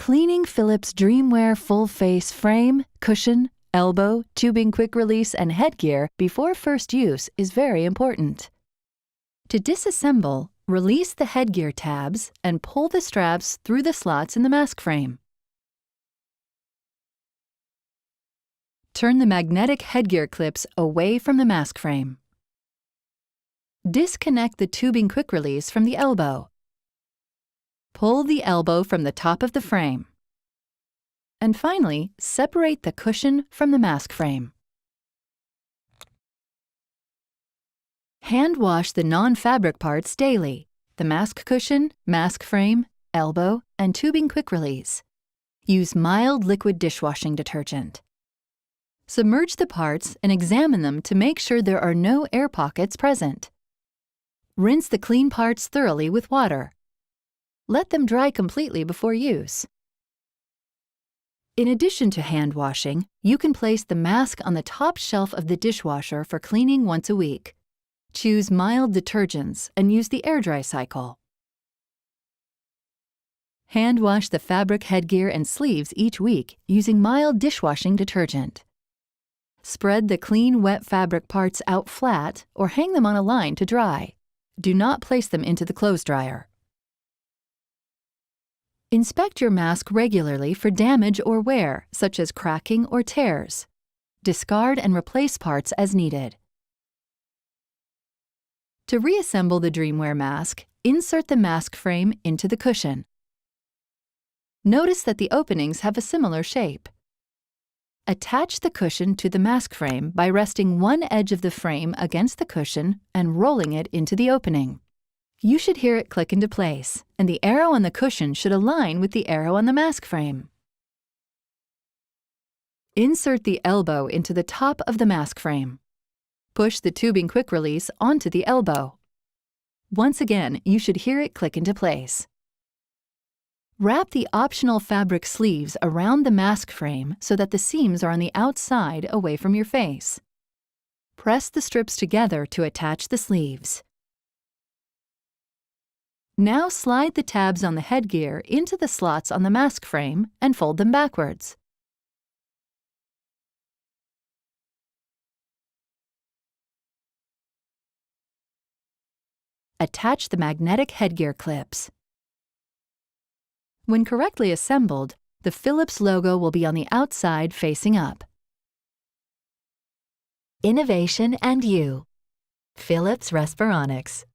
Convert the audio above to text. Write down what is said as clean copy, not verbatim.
Cleaning Philips DreamWear full face frame, cushion, elbow, tubing quick release, and headgear before first use is very important. To disassemble, release the headgear tabs and pull the straps through the slots in the mask frame. Turn the magnetic headgear clips away from the mask frame. Disconnect the tubing quick release from the elbow. Pull the elbow from the top of the frame. And finally, separate the cushion from the mask frame. Hand wash the non-fabric parts daily: the mask cushion, mask frame, elbow, and tubing quick release. Use mild liquid dishwashing detergent. Submerge the parts and examine them to make sure there are no air pockets present. Rinse the clean parts thoroughly with water. Let them dry completely before use. In addition to hand washing, you can place the mask on the top shelf of the dishwasher for cleaning once a week. Choose mild detergents and use the air dry cycle. Hand wash the fabric headgear and sleeves each week using mild dishwashing detergent. Spread the clean, wet fabric parts out flat or hang them on a line to dry. Do not place them into the clothes dryer. Inspect your mask regularly for damage or wear, such as cracking or tears. Discard and replace parts as needed. To reassemble the DreamWear mask, insert the mask frame into the cushion. Notice that the openings have a similar shape. Attach the cushion to the mask frame by resting one edge of the frame against the cushion and rolling it into the opening. You should hear it click into place, and the arrow on the cushion should align with the arrow on the mask frame. Insert the elbow into the top of the mask frame. Push the tubing quick release onto the elbow. Once again, you should hear it click into place. Wrap the optional fabric sleeves around the mask frame so that the seams are on the outside away from your face. Press the strips together to attach the sleeves. Now slide the tabs on the headgear into the slots on the mask frame and fold them backwards. Attach the magnetic headgear clips. When correctly assembled, the Philips logo will be on the outside facing up. Innovation and you. Philips Respironics.